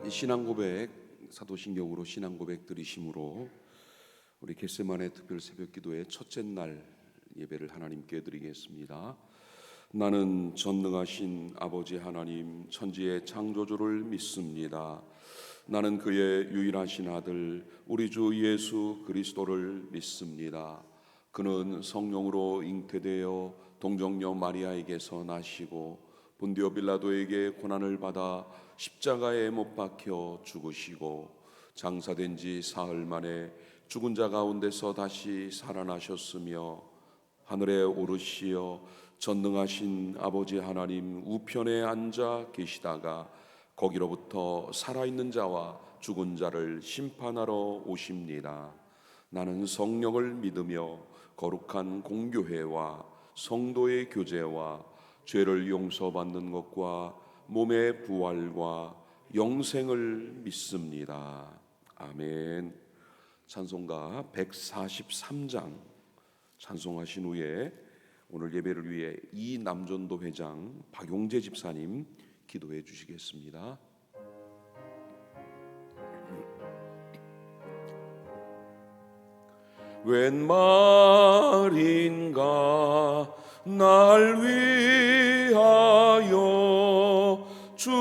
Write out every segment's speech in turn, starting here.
신앙 고백, 사도신경으로 신앙 고백 드리심으로 우리 겟세마네 특별 새벽기도의 첫째 날 예배를 하나님께 드리겠습니다. 나는 전능하신 아버지 하나님 천지의 창조주를 믿습니다. 나는 그의 유일하신 아들 우리 주 예수 그리스도를 믿습니다. 그는 성령으로 잉태되어 동정녀 마리아에게서 나시고 본디오 빌라도에게 고난을 받아 십자가에 못 박혀 죽으시고 장사된 지 사흘 만에 죽은 자 가운데서 다시 살아나셨으며 하늘에 오르시어 전능하신 아버지 하나님 우편에 앉아 계시다가 거기로부터 살아있는 자와 죽은 자를 심판하러 오십니다. 나는 성령을 믿으며 거룩한 공교회와 성도의 교제와 죄를 용서받는 것과 몸의 부활과 영생을 믿습니다. 아멘. 찬송가 143장 찬송하신 후에 오늘 예배를 위해 이남전도 회장 박용재 집사님 기도해 주시겠습니다. 웬 말인가 날 위하여 주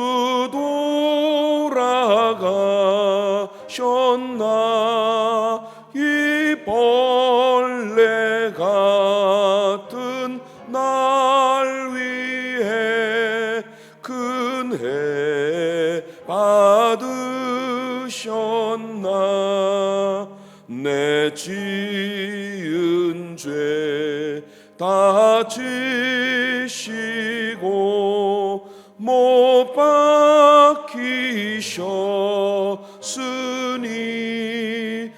돌아가셨나. 이 벌레 같은 날 위해 큰 해 받으셨나. 내 지은 죄 다 지시고 못 박히셨으니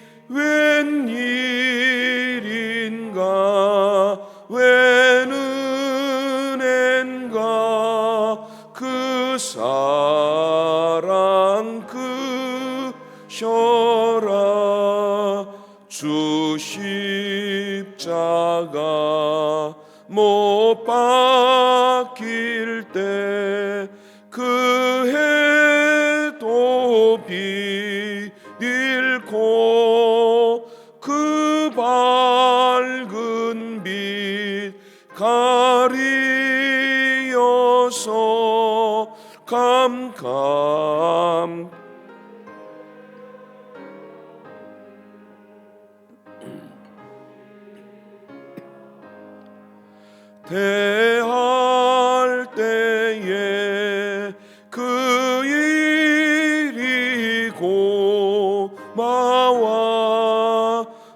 웬일인가 웬 은혜인가 그 사랑 크셔라. 주 십자가 못 박힐 때 그 해도 비일고 그 밝은 빛 가리어서 캄캄 대할 때에 그 일이 고마워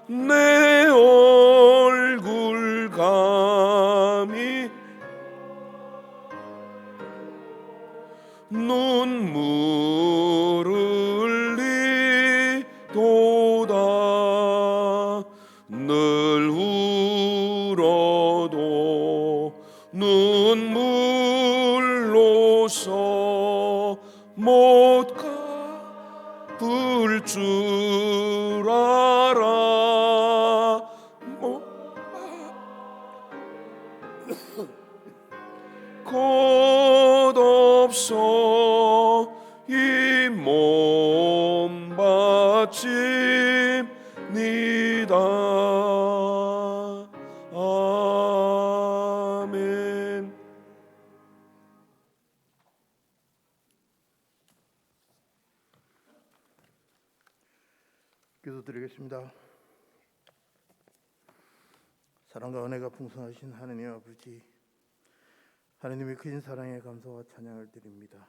내 얼굴 감히 눈물 흘리도다. 늘 울어도 눈물로서 못 갚을 줄 알아. 겉없어 이 몸 바칩니다. 아멘. 기도드리겠습니다. 사랑과 은혜가 풍성하신 하느님 아버지, 하느님의 크신 사랑에 감사와 찬양을 드립니다.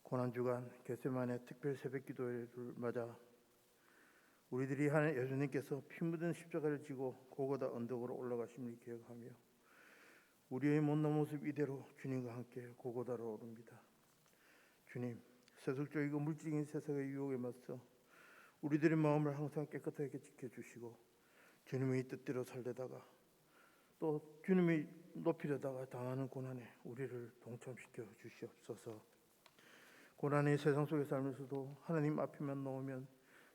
고난주간 겟세마네 특별 새벽기도를 맞아 우리들이 예수님께서 피 묻은 십자가를 지고 골고다 언덕으로 올라가심을 기억하며 우리의 못난 모습 이대로 주님과 함께 골고다로 오릅니다. 주님, 세속적이고 물질적인 세상의 유혹에 맞서 우리들의 마음을 항상 깨끗하게 지켜주시고 주님의 뜻대로 살려다가 또 주님이 높이려다가 당하는 고난에 우리를 동참시켜 주시옵소서. 고난의 세상 속에 살면서도 하나님 앞에만 놓으면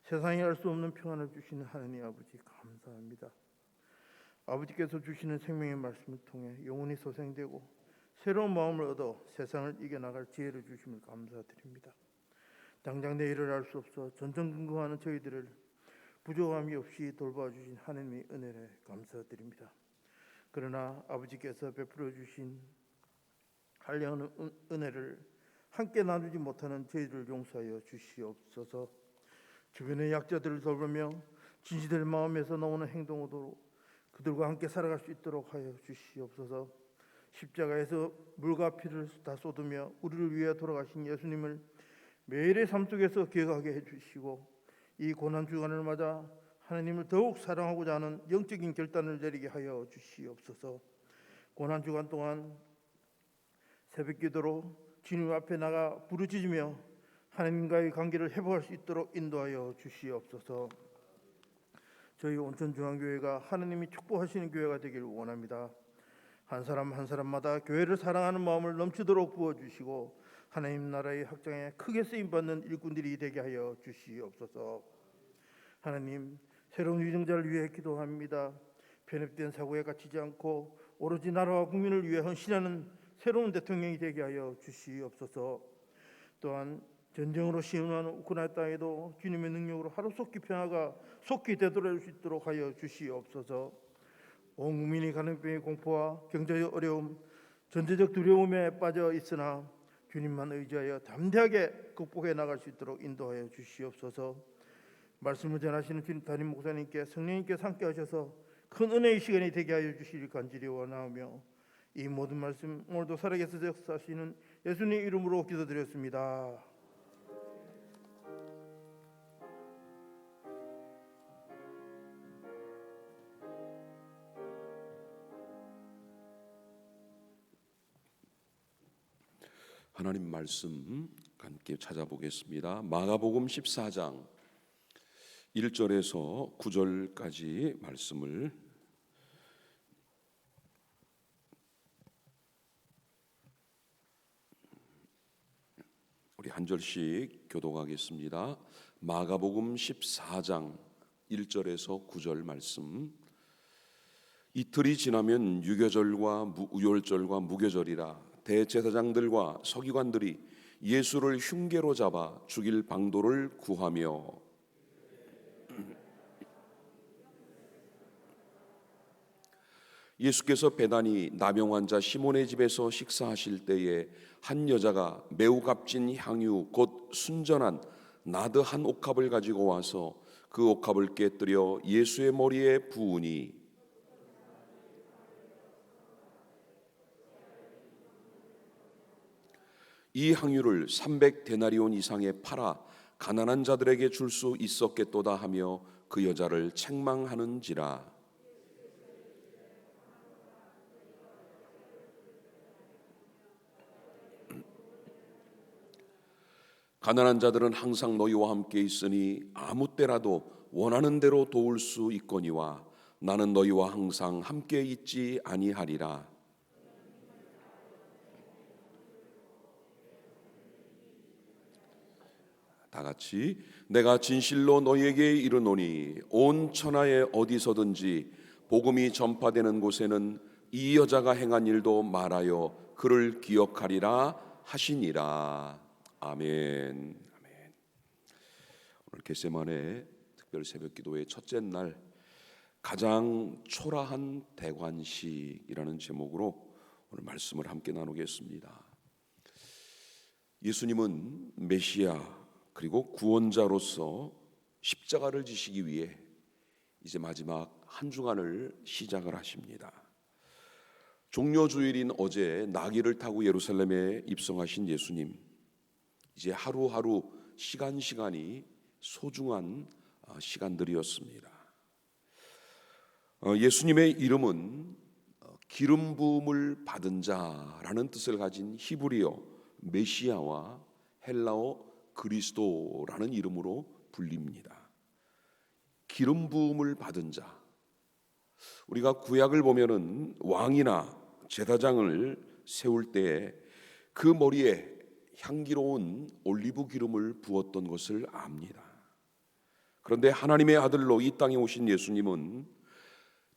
세상이 알 수 없는 평안을 주시는 하나님 아버지 감사합니다. 아버지께서 주시는 생명의 말씀을 통해 영혼이 소생되고 새로운 마음을 얻어 세상을 이겨나갈 지혜를 주심을 감사드립니다. 당장 내일을 알 수 없어 전전긍긍하는 저희들을 부족함이 없이 돌봐주신 하나님의 은혜를 감사드립니다. 그러나 아버지께서 베풀어 주신 한량한 은혜를 함께 나누지 못하는 저희들을 용서하여 주시옵소서. 주변의 약자들을 돌보며 진실될 마음에서 나오는 행동으로 그들과 함께 살아갈 수 있도록 하여 주시옵소서. 십자가에서 물과 피를 다 쏟으며 우리를 위해 돌아가신 예수님을 매일의 삶 속에서 기억하게 해주시고 이 고난 주간을 맞아 하나님을 더욱 사랑하고자 하는 영적인 결단을 내리게 하여 주시옵소서. 고난 주간 동안 새벽기도로 주님 앞에 나가 부르짖으며 하나님과의 관계를 회복할 수 있도록 인도하여 주시옵소서. 저희 온천중앙교회가 하나님이 축복하시는 교회가 되기를 원합니다. 한 사람 한 사람마다 교회를 사랑하는 마음을 넘치도록 부어주시고 하나님 나라의 확장에 크게 쓰임받는 일꾼들이 되게 하여 주시옵소서. 하나님, 새로운 위정자를 위해 기도합니다. 편협된 사고에 갇히지 않고 오로지 나라와 국민을 위해 헌신하는 새로운 대통령이 되게 하여 주시옵소서. 또한 전쟁으로 시험하는 우크라이나 땅에도 주님의 능력으로 하루속히 평화가 속히 되돌아올 수 있도록 하여 주시옵소서. 온 국민이 감염병의 공포와 경제적 어려움, 전제적 두려움에 빠져 있으나 주님만 의지하여 담대하게 극복해 나갈 수 있도록 인도하여 주시옵소서. 말씀을 전하시는 주님 담임 목사님께 성령님께서 함께 하셔서 큰 은혜의 시간이 되게 하여 주시길 간절히 원하오며 이 모든 말씀 오늘도 살아계셔서 역사하시는 예수님 이름으로 기도드렸습니다. 하나님 말씀 함께 찾아보겠습니다. 마가복음 14장 1절에서 9절까지 말씀을 우리 한 절씩 교독하겠습니다. 마가복음 14장 1절에서 9절 말씀. 이틀이 지나면 유교절과 우율절과 무교절이라 대제사장들과 서기관들이 예수를 흉계로 잡아 죽일 방도를 구하며 예수께서 배단이 나병 환자 시몬의 집에서 식사하실 때에 한 여자가 매우 값진 향유 곧 순전한 나드 한 옥합을 가지고 와서 그 옥합을 깨뜨려 예수의 머리에 부으니 이 향유를 300데나리온 이상에 팔아 가난한 자들에게 줄 수 있었겠도다 하며 그 여자를 책망하는지라. 가난한 자들은 항상 너희와 함께 있으니 아무 때라도 원하는 대로 도울 수 있거니와 나는 너희와 항상 함께 있지 아니하리라. 다 같이 내가 진실로 너희에게 이르노니 온 천하에 어디서든지 복음이 전파되는 곳에는 이 여자가 행한 일도 말하여 그를 기억하리라 하시니라. 아멘. 아멘. 오늘 겟세마네 특별 새벽기도의 첫째 날 가장 초라한 대관식이라는 제목으로 오늘 말씀을 함께 나누겠습니다. 예수님은 메시아 그리고 구원자로서 십자가를 지시기 위해 이제 마지막 한 주간을 시작을 하십니다. 종려주일인 어제 나귀를 타고 예루살렘에 입성하신 예수님, 이제 하루하루 시간이 소중한 시간들이었습니다. 예수님의 이름은 기름 부음을 받은 자라는 뜻을 가진 히브리어 메시아와 헬라어 그리스도라는 이름으로 불립니다. 기름 부음을 받은 자. 우리가 구약을 보면은 왕이나 제사장을 세울 때에 그 머리에 향기로운 올리브 기름을 부었던 것을 압니다. 그런데 하나님의 아들로 이 땅에 오신 예수님은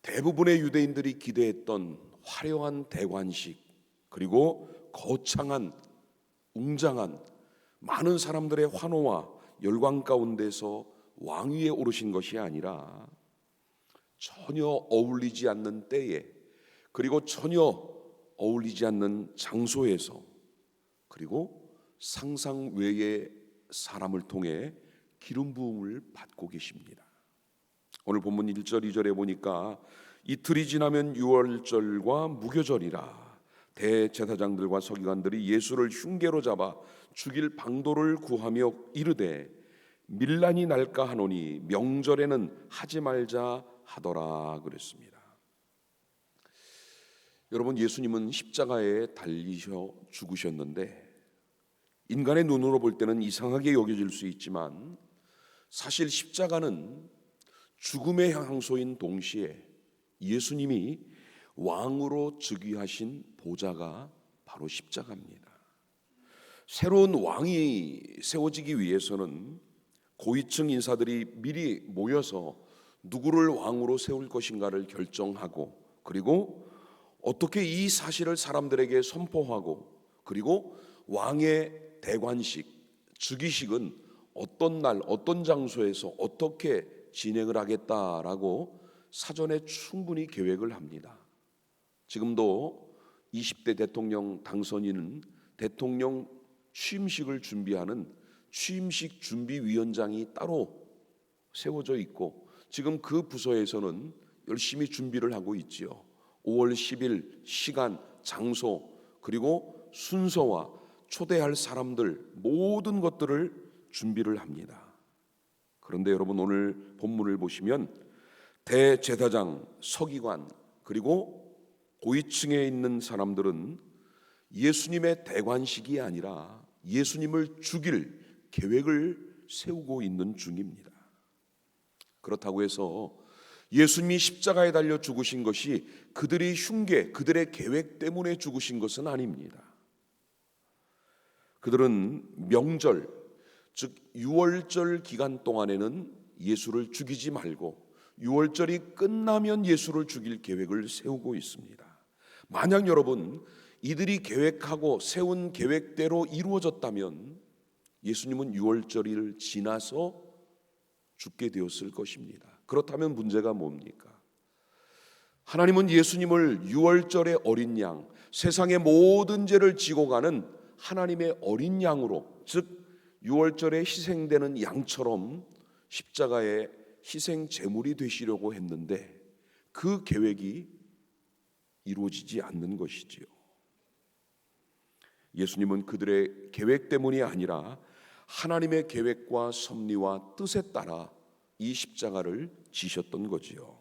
대부분의 유대인들이 기대했던 화려한 대관식, 그리고 거창한 웅장한 많은 사람들의 환호와 열광 가운데서 왕위에 오르신 것이 아니라 전혀 어울리지 않는 때에, 그리고 전혀 어울리지 않는 장소에서, 그리고 상상 외의 사람을 통해 기름 부음을 받고 계십니다. 오늘 본문 1절 2절에 보니까 이틀이 지나면 유월절과 무교절이라 대제사장들과 서기관들이 예수를 흉계로 잡아 죽일 방도를 구하며 이르되 밀란이 날까 하노니 명절에는 하지 말자 하더라 그랬습니다. 여러분, 예수님은 십자가에 달리셔 죽으셨는데 인간의 눈으로 볼 때는 이상하게 여겨질 수 있지만 사실 십자가는 죽음의 향소인 동시에 예수님이 왕으로 즉위하신 보좌가 바로 십자가입니다. 새로운 왕이 세워지기 위해서는 고위층 인사들이 미리 모여서 누구를 왕으로 세울 것인가를 결정하고, 그리고 어떻게 이 사실을 사람들에게 선포하고, 그리고 왕의 대관식, 즉위식은 어떤 날 어떤 장소에서 어떻게 진행을 하겠다라고 사전에 충분히 계획을 합니다. 지금도 20대 대통령 당선인은 대통령 취임식을 준비하는 취임식 준비위원장이 따로 세워져 있고, 지금 그 부서에서는 열심히 준비를 하고 있지요. 5월 10일 시간, 장소, 그리고 순서와 초대할 사람들, 모든 것들을 준비를 합니다. 그런데 여러분, 오늘 본문을 보시면 대제사장, 서기관, 그리고 고위층에 있는 사람들은 예수님의 대관식이 아니라 예수님을 죽일 계획을 세우고 있는 중입니다. 그렇다고 해서 예수님이 십자가에 달려 죽으신 것이 그들의 흉계, 그들의 계획 때문에 죽으신 것은 아닙니다. 그들은 명절, 즉 유월절 기간 동안에는 예수를 죽이지 말고 유월절이 끝나면 예수를 죽일 계획을 세우고 있습니다. 만약 여러분 이들이 계획하고 세운 계획대로 이루어졌다면 예수님은 유월절을 지나서 죽게 되었을 것입니다. 그렇다면 문제가 뭡니까? 하나님은 예수님을 유월절의 어린 양, 세상의 모든 죄를 지고 가는 하나님의 어린 양으로, 즉 유월절에 희생되는 양처럼 십자가의 희생 제물이 되시려고 했는데 그 계획이 이루어지지 않는 것이지요. 예수님은 그들의 계획 때문이 아니라 하나님의 계획과 섭리와 뜻에 따라 이 십자가를 지셨던 거지요.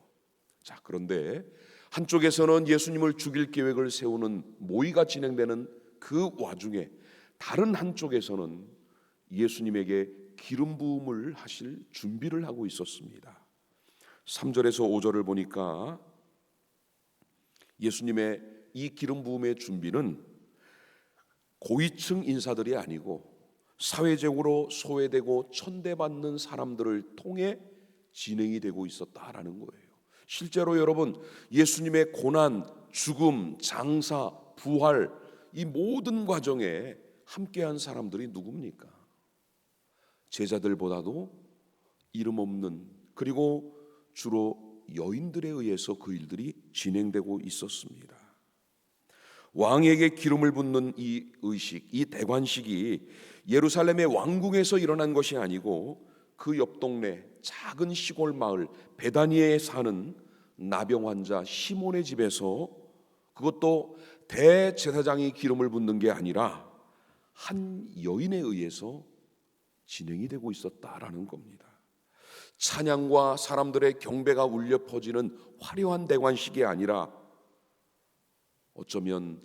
자, 그런데 한쪽에서는 예수님을 죽일 계획을 세우는 모의가 진행되는 그 와중에 다른 한쪽에서는 예수님에게 기름 부음을 하실 준비를 하고 있었습니다. 3절에서 5절을 보니까 예수님의 이 기름 부음의 준비는 고위층 인사들이 아니고 사회적으로 소외되고 천대받는 사람들을 통해 진행이 되고 있었다라는 거예요. 실제로 여러분, 예수님의 고난, 죽음, 장사, 부활, 이 모든 과정에 함께한 사람들이 누굽니까? 제자들보다도 이름 없는, 그리고 주로 여인들에 의해서 그 일들이 진행되고 있었습니다. 왕에게 기름을 붓는 이 의식, 이 대관식이 예루살렘의 왕궁에서 일어난 것이 아니고 그 옆 동네 작은 시골 마을 베다니에 사는 나병 환자 시몬의 집에서, 그것도 대제사장이 기름을 붓는 게 아니라 한 여인에 의해서 진행이 되고 있었다라는 겁니다. 찬양과 사람들의 경배가 울려 퍼지는 화려한 대관식이 아니라 어쩌면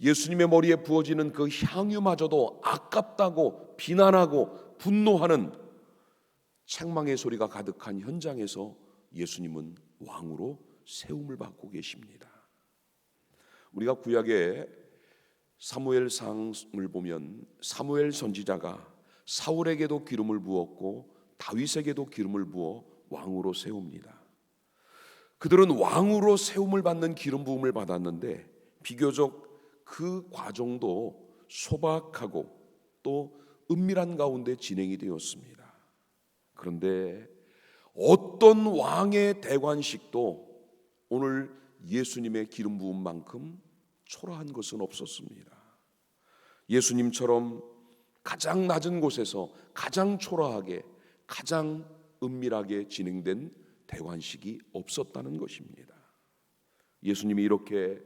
예수님의 머리에 부어지는 그 향유마저도 아깝다고 비난하고 분노하는 책망의 소리가 가득한 현장에서 예수님은 왕으로 세움을 받고 계십니다. 우리가 구약의 사무엘상을 보면 사무엘 선지자가 사울에게도 기름을 부었고 다윗에게도 기름을 부어 왕으로 세웁니다. 그들은 왕으로 세움을 받는 기름 부음을 받았는데 비교적 그 과정도 소박하고 또 은밀한 가운데 진행이 되었습니다. 그런데 어떤 왕의 대관식도 오늘 예수님의 기름 부음만큼 초라한 것은 없었습니다. 예수님처럼 가장 낮은 곳에서 가장 초라하게, 가장 은밀하게 진행된 대관식이 없었다는 것입니다. 예수님이 이렇게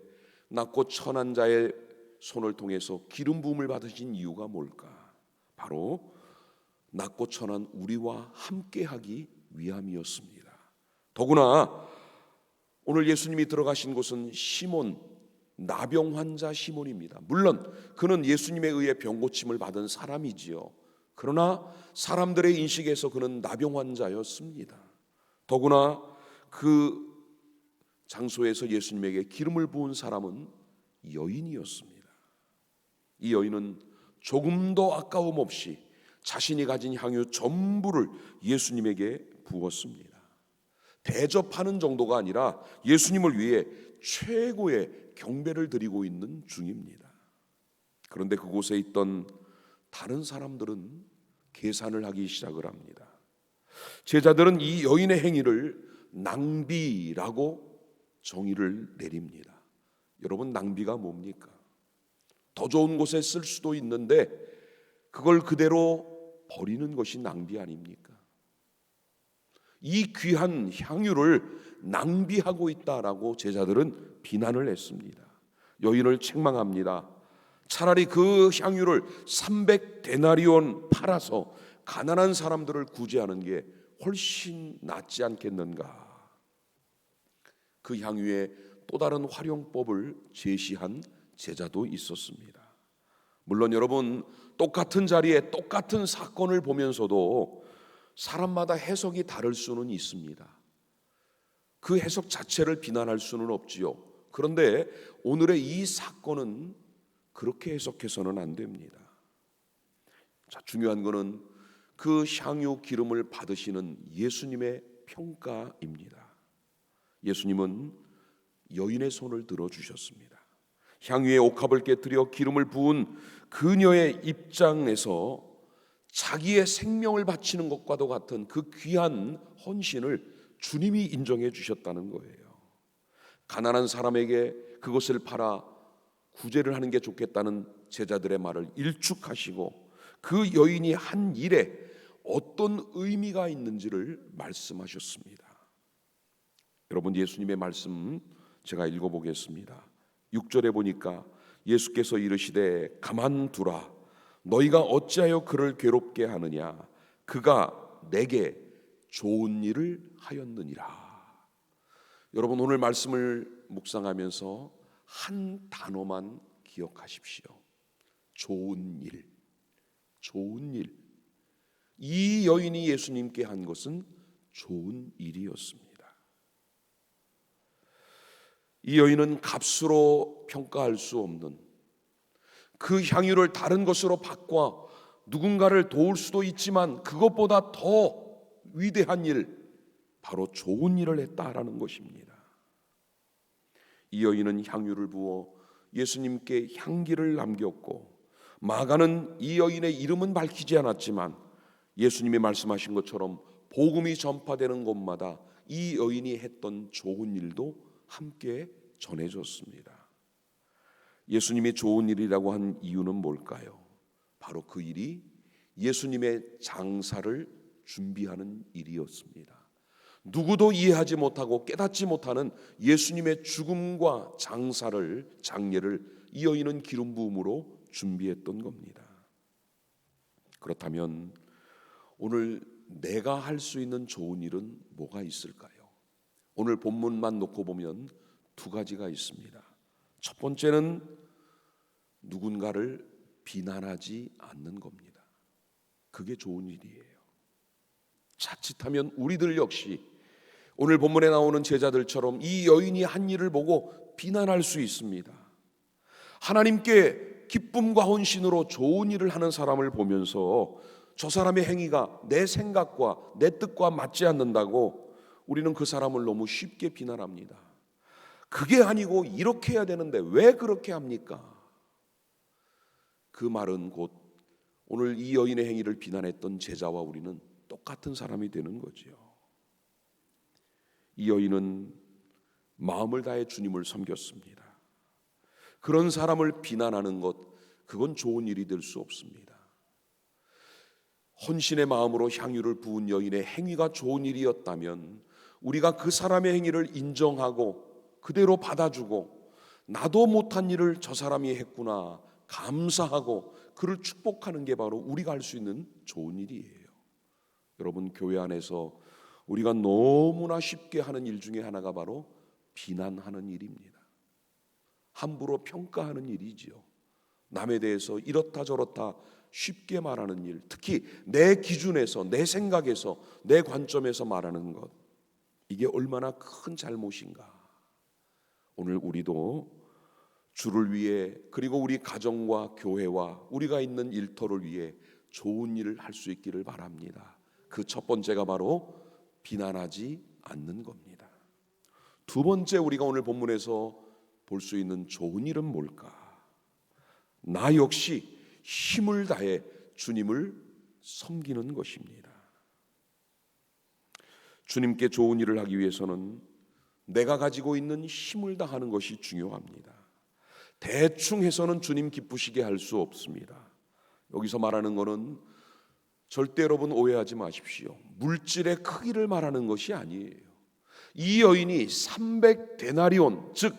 낮고 천한 자의 손을 통해서 기름 부음을 받으신 이유가 뭘까? 바로 낮고 천한 우리와 함께하기 위함이었습니다. 더구나 오늘 예수님이 들어가신 곳은 시몬, 나병 환자 시몬입니다. 물론 그는 예수님에 의해 병 고침을 받은 사람이지요. 그러나 사람들의 인식에서 그는 나병 환자였습니다. 더구나 그 장소에서 예수님에게 기름을 부은 사람은 여인이었습니다. 이 여인은 조금도 아까움 없이 자신이 가진 향유 전부를 예수님에게 부었습니다. 대접하는 정도가 아니라 예수님을 위해 최고의 경배를 드리고 있는 중입니다. 그런데 그곳에 있던 다른 사람들은 계산을 하기 시작을 합니다. 제자들은 이 여인의 행위를 낭비라고 정의를 내립니다. 여러분, 낭비가 뭡니까? 더 좋은 곳에 쓸 수도 있는데 그걸 그대로 버리는 것이 낭비 아닙니까? 이 귀한 향유를 낭비하고 있다라고 제자들은 비난을 했습니다. 여인을 책망합니다. 차라리 그 향유를 300데나리온 팔아서 가난한 사람들을 구제하는 게 훨씬 낫지 않겠는가? 그 향유의 또 다른 활용법을 제시한 제자도 있었습니다. 물론 여러분, 똑같은 자리에 똑같은 사건을 보면서도 사람마다 해석이 다를 수는 있습니다. 그 해석 자체를 비난할 수는 없지요. 그런데 오늘의 이 사건은 그렇게 해석해서는 안 됩니다. 자, 중요한 것은 그 향유 기름을 받으시는 예수님의 평가입니다. 예수님은 여인의 손을 들어주셨습니다. 향유의 옥합을 깨뜨려 기름을 부은 그녀의 입장에서 자기의 생명을 바치는 것과도 같은 그 귀한 헌신을 주님이 인정해 주셨다는 거예요. 가난한 사람에게 그것을 팔아 구제를 하는 게 좋겠다는 제자들의 말을 일축하시고 그 여인이 한 일에 어떤 의미가 있는지를 말씀하셨습니다. 여러분, 예수님의 말씀 제가 읽어보겠습니다. 6절에 보니까 예수께서 이르시되 가만두라, 너희가 어찌하여 그를 괴롭게 하느냐, 그가 내게 좋은 일을 하였느니라. 여러분, 오늘 말씀을 묵상하면서 한 단어만 기억하십시오. 좋은 일. 좋은 일. 이 여인이 예수님께 한 것은 좋은 일이었습니다. 이 여인은 값으로 평가할 수 없는, 그 향유를 다른 것으로 바꿔 누군가를 도울 수도 있지만 그것보다 더 위대한 일, 바로 좋은 일을 했다라는 것입니다. 이 여인은 향유를 부어 예수님께 향기를 남겼고, 마가는 이 여인의 이름은 밝히지 않았지만 예수님이 말씀하신 것처럼 복음이 전파되는 곳마다 이 여인이 했던 좋은 일도 함께 전해졌습니다. 예수님이 좋은 일이라고 한 이유는 뭘까요? 바로 그 일이 예수님의 장사를 준비하는 일이었습니다. 누구도 이해하지 못하고 깨닫지 못하는 예수님의 죽음과 장례를 이 여인은 기름 부음으로 준비했던 겁니다. 그렇다면 오늘 내가 할 수 있는 좋은 일은 뭐가 있을까요? 오늘 본문만 놓고 보면 두 가지가 있습니다. 첫 번째는 누군가를 비난하지 않는 겁니다. 그게 좋은 일이에요. 자칫하면 우리들 역시 오늘 본문에 나오는 제자들처럼 이 여인이 한 일을 보고 비난할 수 있습니다. 하나님께 기쁨과 헌신으로 좋은 일을 하는 사람을 보면서 저 사람의 행위가 내 생각과 내 뜻과 맞지 않는다고 우리는 그 사람을 너무 쉽게 비난합니다. 그게 아니고 이렇게 해야 되는데 왜 그렇게 합니까? 그 말은 곧 오늘 이 여인의 행위를 비난했던 제자와 우리는 똑같은 사람이 되는 거지요. 이 여인은 마음을 다해 주님을 섬겼습니다. 그런 사람을 비난하는 것, 그건 좋은 일이 될 수 없습니다. 헌신의 마음으로 향유를 부은 여인의 행위가 좋은 일이었다면 우리가 그 사람의 행위를 인정하고 그대로 받아주고 나도 못한 일을 저 사람이 했구나 감사하고 그를 축복하는 게 바로 우리가 할 수 있는 좋은 일이에요. 여러분, 교회 안에서 우리가 너무나 쉽게 하는 일 중에 하나가 바로 비난하는 일입니다. 함부로 평가하는 일이지요. 남에 대해서 이렇다 저렇다 쉽게 말하는 일, 특히 내 기준에서, 내 생각에서, 내 관점에서 말하는 것, 이게 얼마나 큰 잘못인가. 오늘 우리도 주를 위해, 그리고 우리 가정과 교회와 우리가 있는 일터를 위해 좋은 일을 할 수 있기를 바랍니다. 그 첫 번째가 바로 비난하지 않는 겁니다. 두 번째, 우리가 오늘 본문에서 볼 수 있는 좋은 일은 뭘까? 나 역시 힘을 다해 주님을 섬기는 것입니다. 주님께 좋은 일을 하기 위해서는 내가 가지고 있는 힘을 다하는 것이 중요합니다. 대충 해서는 주님 기쁘시게 할 수 없습니다. 여기서 말하는 것은 절대 여러분 오해하지 마십시오. 물질의 크기를 말하는 것이 아니에요. 이 여인이 300데나리온, 즉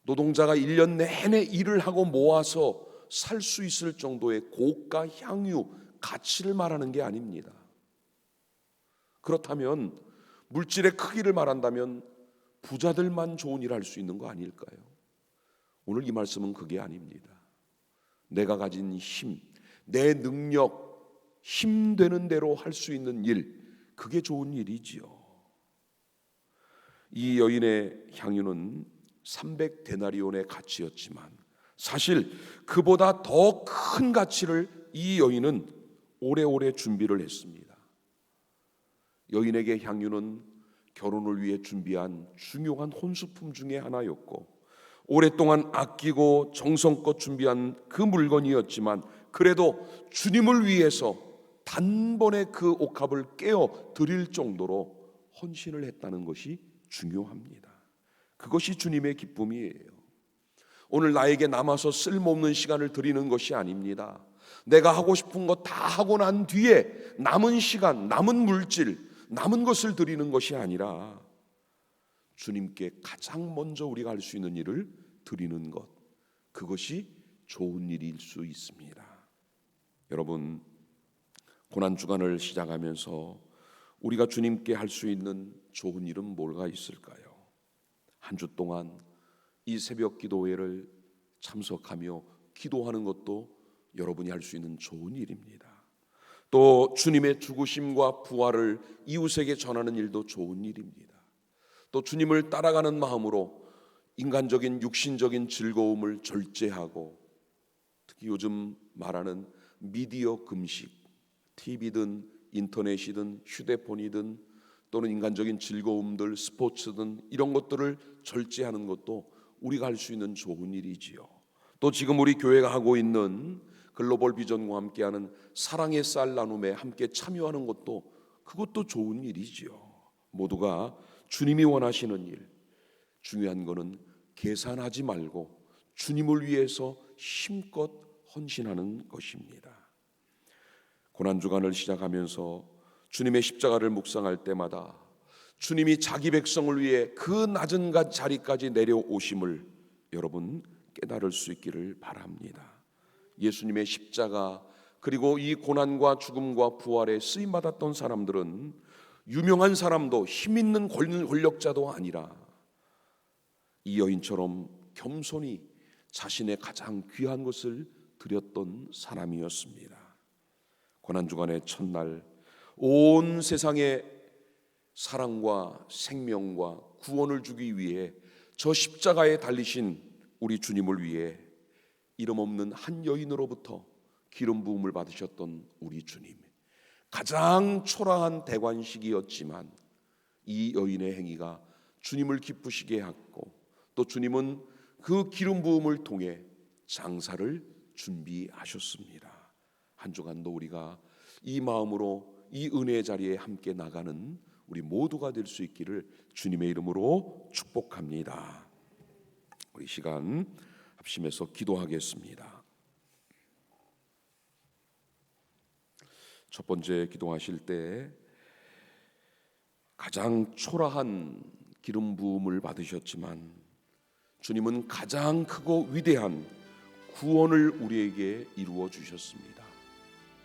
노동자가 1년 내내 일을 하고 모아서 살 수 있을 정도의 고가 향유 가치를 말하는 게 아닙니다. 그렇다면 물질의 크기를 말한다면 부자들만 좋은 일을 할 수 있는 거 아닐까요? 오늘 이 말씀은 그게 아닙니다. 내가 가진 힘, 내 능력, 힘되는 대로 할 수 있는 일, 그게 좋은 일이지요. 이 여인의 향유는 300데나리온의 가치였지만 사실 그보다 더 큰 가치를 이 여인은 오래오래 준비를 했습니다. 여인에게 향유는 결혼을 위해 준비한 중요한 혼수품 중에 하나였고 오랫동안 아끼고 정성껏 준비한 그 물건이었지만 그래도 주님을 위해서 단번에 그 옥합을 깨어 드릴 정도로 헌신을 했다는 것이 중요합니다. 그것이 주님의 기쁨이에요. 오늘 나에게 남아서 쓸모없는 시간을 드리는 것이 아닙니다. 내가 하고 싶은 것 다 하고 난 뒤에 남은 시간, 남은 물질, 남은 것을 드리는 것이 아니라 주님께 가장 먼저 우리가 할 수 있는 일을 드리는 것, 그것이 좋은 일일 수 있습니다. 여러분, 고난주간을 시작하면서 우리가 주님께 할 수 있는 좋은 일은 뭐가 있을까요? 한 주 동안 이 새벽 기도회를 참석하며 기도하는 것도 여러분이 할 수 있는 좋은 일입니다. 또 주님의 죽으심과 부활을 이웃에게 전하는 일도 좋은 일입니다. 또 주님을 따라가는 마음으로 인간적인 육신적인 즐거움을 절제하고 특히 요즘 말하는 미디어 금식, TV든 인터넷이든 휴대폰이든 또는 인간적인 즐거움들, 스포츠든 이런 것들을 절제하는 것도 우리가 할 수 있는 좋은 일이지요. 또 지금 우리 교회가 하고 있는 글로벌 비전과 함께하는 사랑의 쌀 나눔에 함께 참여하는 것도 그것도 좋은 일이지요. 모두가 주님이 원하시는 일, 중요한 거는 계산하지 말고 주님을 위해서 힘껏 헌신하는 것입니다. 고난주간을 시작하면서 주님의 십자가를 묵상할 때마다 주님이 자기 백성을 위해 그 낮은 자리까지 내려오심을 여러분 깨달을 수 있기를 바랍니다. 예수님의 십자가 그리고 이 고난과 죽음과 부활에 쓰임받았던 사람들은 유명한 사람도 힘있는 권력자도 아니라 이 여인처럼 겸손히 자신의 가장 귀한 것을 드렸던 사람이었습니다. 고난주간의 첫날 온 세상에 사랑과 생명과 구원을 주기 위해 저 십자가에 달리신 우리 주님을 위해 이름 없는 한 여인으로부터 기름 부음을 받으셨던 우리 주님, 가장 초라한 대관식이었지만 이 여인의 행위가 주님을 기쁘시게 했고 또 주님은 그 기름 부음을 통해 장사를 준비하셨습니다. 한 주간도 우리가 이 마음으로 이 은혜의 자리에 함께 나가는 우리 모두가 될 수 있기를 주님의 이름으로 축복합니다. 우리 시간 합심해서 기도하겠습니다. 첫 번째 기도하실 때 가장 초라한 기름 부음을 받으셨지만 주님은 가장 크고 위대한 구원을 우리에게 이루어 주셨습니다.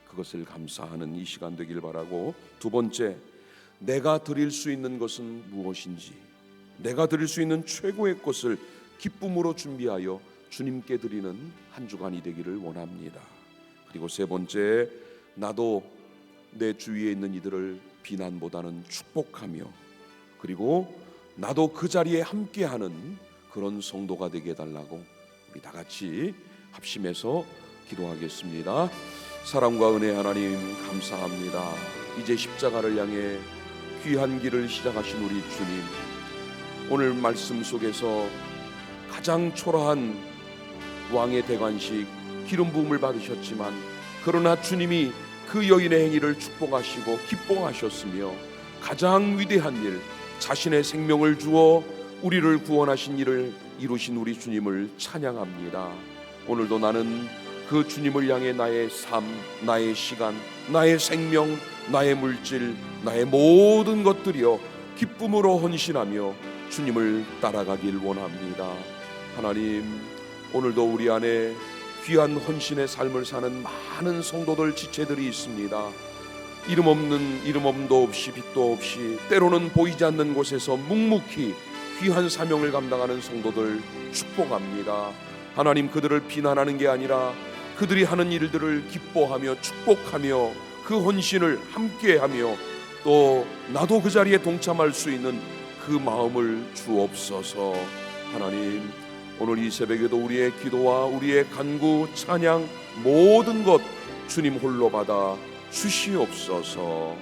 그것을 감사하는 이 시간 되길 바라고, 두 번째, 내가 드릴 수 있는 것은 무엇인지, 내가 드릴 수 있는 최고의 것을 기쁨으로 준비하여 주님께 드리는 한 주간이 되기를 원합니다. 그리고 세 번째, 나도 내 주위에 있는 이들을 비난보다는 축복하며, 그리고 나도 그 자리에 함께하는 그런 성도가 되게 해달라고 우리 다 같이 합심해서 기도하겠습니다. 사랑과 은혜 하나님 감사합니다. 이제 십자가를 향해 귀한 길을 시작하신 우리 주님, 오늘 말씀 속에서 가장 초라한 왕의 대관식 기름 부음을 받으셨지만, 그러나 주님이 그 여인의 행위를 축복하시고 기뻐하셨으며 가장 위대한 일, 자신의 생명을 주어 우리를 구원하신 일을 이루신 우리 주님을 찬양합니다. 오늘도 나는 그 주님을 향해 나의 삶, 나의 시간, 나의 생명, 나의 물질, 나의 모든 것들이여 기쁨으로 헌신하며 주님을 따라가길 원합니다. 하나님, 오늘도 우리 안에 귀한 헌신의 삶을 사는 많은 성도들, 지체들이 있습니다. 이름 없도 없이 빛도 없이 때로는 보이지 않는 곳에서 묵묵히 귀한 사명을 감당하는 성도들 축복합니다. 하나님, 그들을 비난하는 게 아니라 그들이 하는 일들을 기뻐하며 축복하며 그 헌신을 함께하며 또 나도 그 자리에 동참할 수 있는 그 마음을 주옵소서. 하나님, 오늘 이 새벽에도 우리의 기도와 우리의 간구, 찬양 모든 것 주님 홀로 받아 주시옵소서.